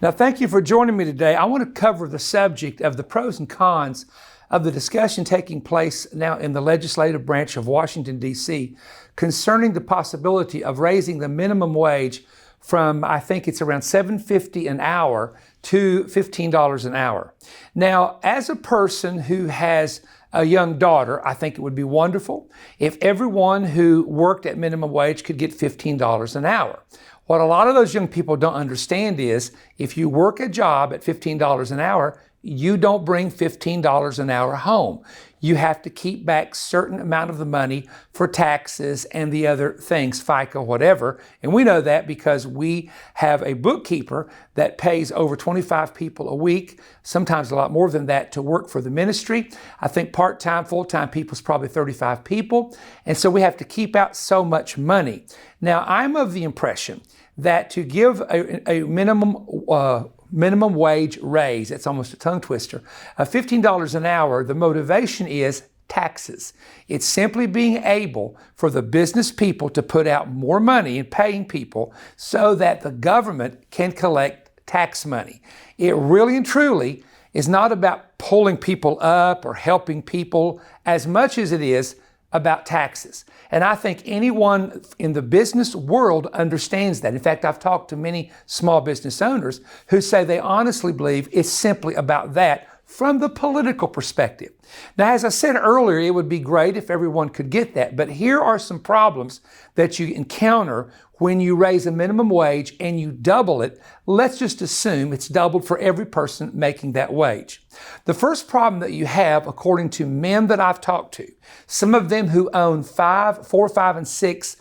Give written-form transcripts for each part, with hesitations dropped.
Now, thank you for joining me today. I want to cover the subject of the pros and cons of the discussion taking place now in the legislative branch of Washington, D.C. concerning the possibility of raising the minimum wage from, I think it's around $7.50 an hour to $15 an hour. Now, as a person who has a young daughter, I think it would be wonderful if everyone who worked at minimum wage could get $15 an hour. What a lot of those young people don't understand is if you work a job at $15 an hour, you don't bring $15 an hour home. You have to keep back certain amount of the money for taxes and the other things, FICA, whatever. And we know that because we have a bookkeeper that pays over 25 people a week, sometimes a lot more than that, to work for the ministry. I think part-time, full-time people is probably 35 people. And so we have to keep out so much money. Now, I'm of the impression that to give a minimum wage raise, it's almost a tongue twister, $15 an hour, the motivation is taxes. It's simply being able for the business people to put out more money in paying people so that the government can collect tax money. It really and truly is not about pulling people up or helping people as much as it is about taxes. And I think anyone in the business world understands that. In fact, I've talked to many small business owners who say they honestly believe it's simply about that from the political perspective. Now, as I said earlier, it would be great if everyone could get that, but here are some problems that you encounter when you raise a minimum wage and you double it. Let's just assume it's doubled for every person making that wage. The first problem that you have, according to men that I've talked to, some of them who own 4, 5, and 6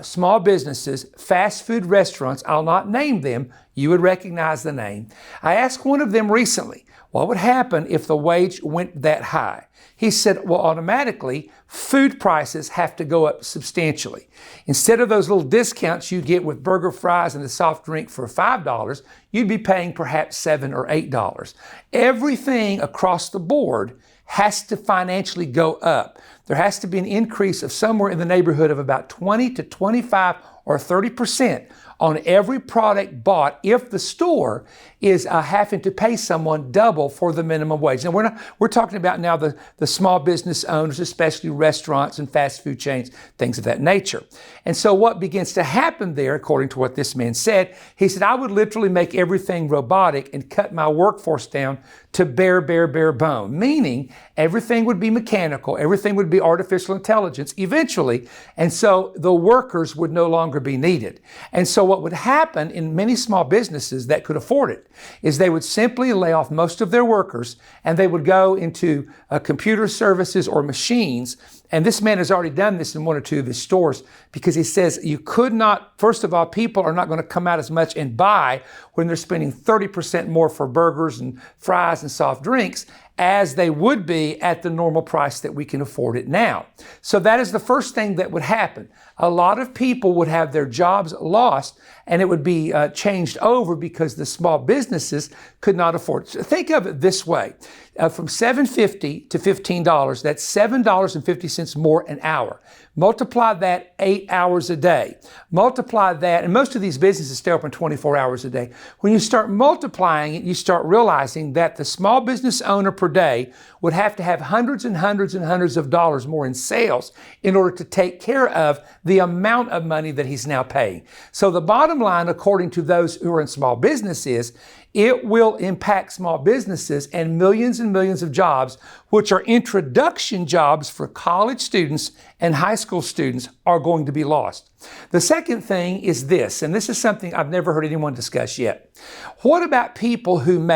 small businesses, fast food restaurants, I'll not name them, you would recognize the name. I asked one of them recently, what would happen if the wage went that high? He said, well, automatically, food prices have to go up substantially. Instead of those little discounts you get with burger, fries, and a soft drink for $5, you'd be paying perhaps $7 or $8. Everything across the board has to financially go up. There has to be an increase of somewhere in the neighborhood of about 20 to 25 or 30% on every product bought if the store is having to pay someone double for the minimum wage. Now, we're talking about now the small business owners, especially restaurants and fast food chains, things of that nature. And so what begins to happen there, according to what this man said, he said, I would literally make everything robotic and cut my workforce down to bare bone, meaning everything would be mechanical, everything would be artificial intelligence eventually, and so the workers would no longer be needed. And so what would happen in many small businesses that could afford it is they would simply lay off most of their workers and they would go into computer services or machines. And this man has already done this in 1 or 2 of his stores because he says you could not, first of all, people are not going to come out as much and buy when they're spending 30% more for burgers and fries and soft drinks as they would be at the normal price that we can afford it now. So that is the first thing that would happen. A lot of people would have their jobs lost and it would be changed over because the small businesses could not afford it. So think of it this way. From $7.50 to $15, that's $7.50 more an hour. Multiply that 8 hours a day. Multiply that, and most of these businesses stay open 24 hours a day. When you start multiplying it, you start realizing that the small business owner per day would have to have hundreds and hundreds and hundreds of dollars more in sales in order to take care of the amount of money that he's now paying. So the bottom line, according to those who are in small business, is it will impact small businesses and millions of jobs, which are introduction jobs for college students and high school students, are going to be lost. The second thing is this, and this is something I've never heard anyone discuss yet. What about people who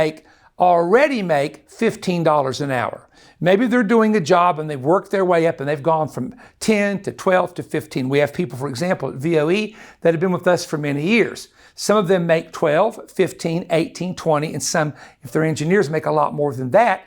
already make $15 an hour? Maybe they're doing a job and they've worked their way up and they've gone from 10 to 12 to 15. We have people, for example, at VOE that have been with us for many years. Some of them make 12, 15, 18, 20, and some, if they're engineers, make a lot more than that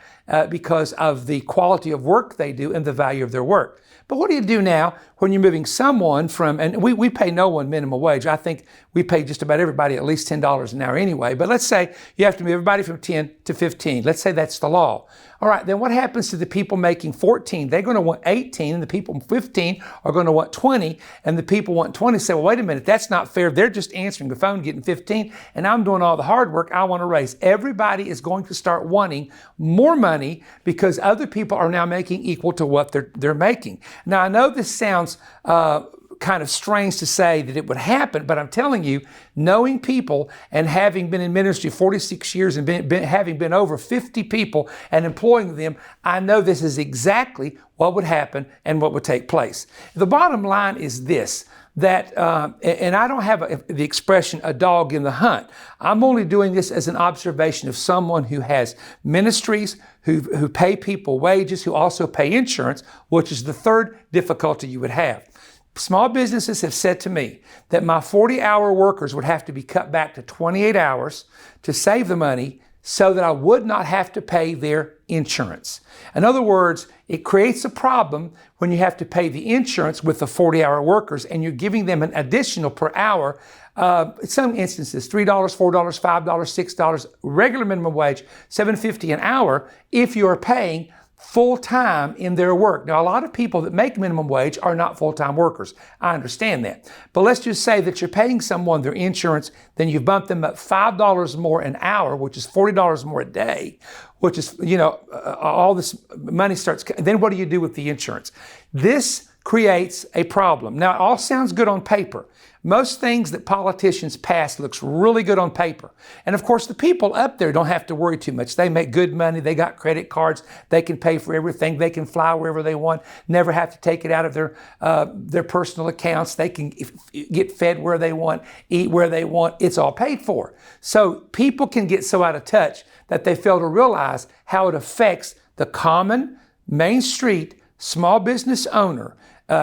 because of the quality of work they do and the value of their work. But what do you do now when you're moving someone from, and we pay no one minimum wage. I think we pay just about everybody at least $10 an hour anyway. But let's say you have to move everybody from 10 to 15. Let's say that's the law. All right, then what happens to the people making 14? They're going to want 18, and the people 15 are going to want 20, and the people want 20 say, well, wait a minute, that's not fair. They're just answering the phone, getting 15, and I'm doing all the hard work. I want to raise. Everybody is going to start wanting more money because other people are now making equal to what they're making. Now, I know this sounds kind of strange to say that it would happen, but I'm telling you, knowing people and having been in ministry 46 years and having been over 50 people and employing them, I know this is exactly what would happen and what would take place. The bottom line is this, that, and I don't have the expression, a dog in the hunt. I'm only doing this as an observation of someone who has ministries, who pay people wages, who also pay insurance, which is the third difficulty you would have. Small businesses have said to me that my 40-hour workers would have to be cut back to 28 hours to save the money so that I would not have to pay their insurance. In other words, it creates a problem when you have to pay the insurance with the 40-hour workers and you're giving them an additional per hour. In some instances, $3, $4, $5, $6, regular minimum wage, $7.50 an hour if you're paying full-time in their work. Now, a lot of people that make minimum wage are not full-time workers. I understand that. But let's just say that you're paying someone their insurance, then you've bumped them up $5 more an hour, which is $40 more a day, which is, all this money starts. Then what do you do with the insurance? This creates a problem. Now, it all sounds good on paper. Most things that politicians pass looks really good on paper. And of course, the people up there don't have to worry too much. They make good money. They got credit cards. They can pay for everything. They can fly wherever they want, never have to take it out of their personal accounts. They can get fed where they want, eat where they want. It's all paid for. So people can get so out of touch that they fail to realize how it affects the common, Main Street, small business owner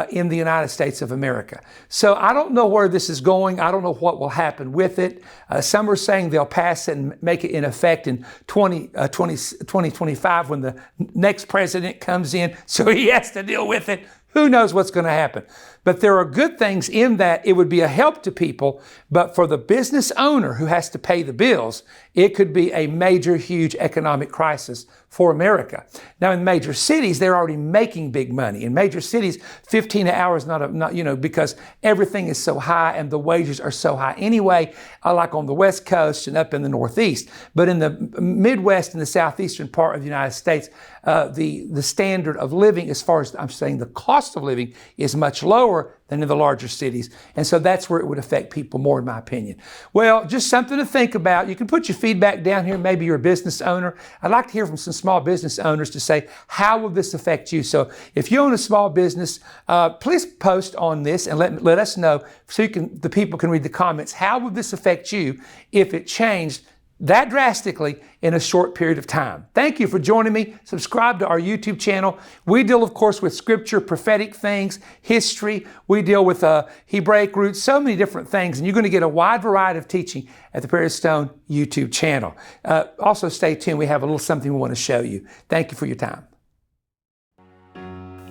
in the United States of America. So I don't know where this is going. I don't know what will happen with it. Some are saying they'll pass it and make it in effect in 2025 when the next president comes in, so he has to deal with it. Who knows what's going to happen? But there are good things in that it would be a help to people, but for the business owner who has to pay the bills, it could be a major, huge economic crisis for America. Now, in major cities, they're already making big money. In major cities, 15 an hour is not because everything is so high and the wages are so high anyway, like on the West Coast and up in the Northeast. But in the Midwest and the Southeastern part of the United States, the standard of living, as far as I'm saying, the cost of living is much lower than in the larger cities. And so that's where it would affect people more, in my opinion. Well, just something to think about. You can put your feedback down here. Maybe you're a business owner. I'd like to hear from some small business owners to say, how will this affect you? So if you own a small business, please post on this and let us know so the people can read the comments. How would this affect you if it changed that drastically in a short period of time? Thank you for joining me. Subscribe to our YouTube channel. We deal, of course, with scripture, prophetic things, history. We deal with Hebraic roots, so many different things. And you're going to get a wide variety of teaching at the Prairie Stone YouTube channel. Also, stay tuned. We have a little something we want to show you. Thank you for your time.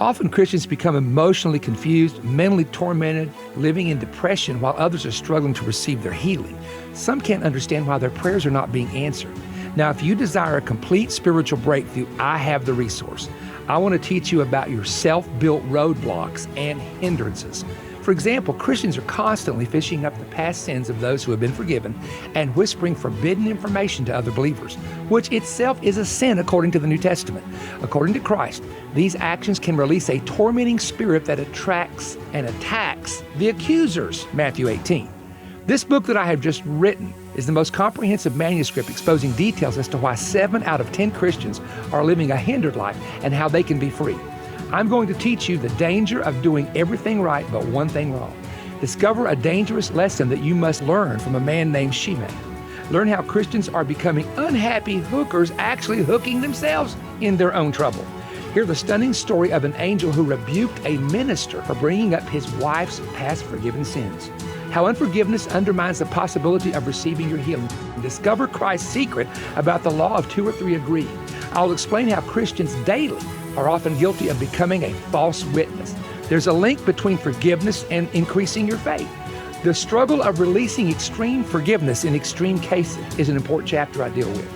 Often Christians become emotionally confused, mentally tormented, living in depression while others are struggling to receive their healing. Some can't understand why their prayers are not being answered. Now, if you desire a complete spiritual breakthrough, I have the resource. I want to teach you about your self-built roadblocks and hindrances. For example, Christians are constantly fishing up the past sins of those who have been forgiven and whispering forbidden information to other believers, which itself is a sin according to the New Testament. According to Christ, these actions can release a tormenting spirit that attracts and attacks the accusers, Matthew 18. This book that I have just written is the most comprehensive manuscript exposing details as to why 7 out of 10 Christians are living a hindered life and how they can be free. I'm going to teach you the danger of doing everything right but one thing wrong. Discover a dangerous lesson that you must learn from a man named Shimei. Learn how Christians are becoming unhappy hookers, actually hooking themselves in their own trouble. Hear the stunning story of an angel who rebuked a minister for bringing up his wife's past forgiven sins. How unforgiveness undermines the possibility of receiving your healing. Discover Christ's secret about the law of 2 or 3 agreeing. I'll explain how Christians daily are often guilty of becoming a false witness. There's a link between forgiveness and increasing your faith. The struggle of releasing extreme forgiveness in extreme cases is an important chapter I deal with.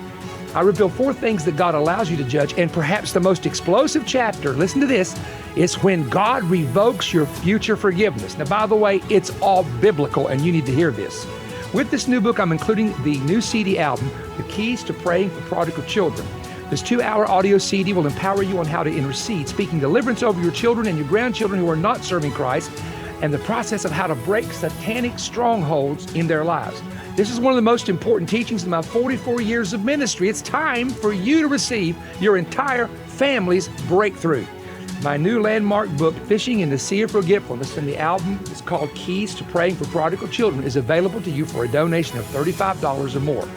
I reveal 4 things that God allows you to judge, and perhaps the most explosive chapter, listen to this, is when God revokes your future forgiveness. Now, by the way, it's all biblical, and you need to hear this. With this new book, I'm including the new CD album, The Keys to Praying for Prodigal Children. This 2-hour audio CD will empower you on how to intercede, speaking deliverance over your children and your grandchildren who are not serving Christ, and the process of how to break satanic strongholds in their lives. This is one of the most important teachings in my 44 years of ministry. It's time for you to receive your entire family's breakthrough. My new landmark book, Fishing in the Sea of Forgetfulness, and the album is called Keys to Praying for Prodigal Children, is available to you for a donation of $35 or more.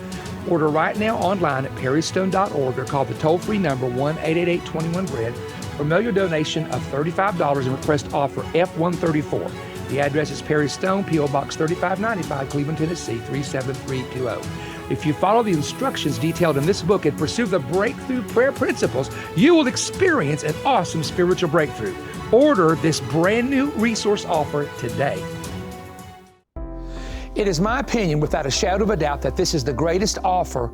Order right now online at perrystone.org or call the toll-free number 1-888-21-BREAD or mail your donation of $35 and request offer F134. The address is Perry Stone, P.O. Box 3595, Cleveland, Tennessee 37320. If you follow the instructions detailed in this book and pursue the breakthrough prayer principles, you will experience an awesome spiritual breakthrough. Order this brand new resource offer today. It is my opinion, without a shadow of a doubt, that this is the greatest offer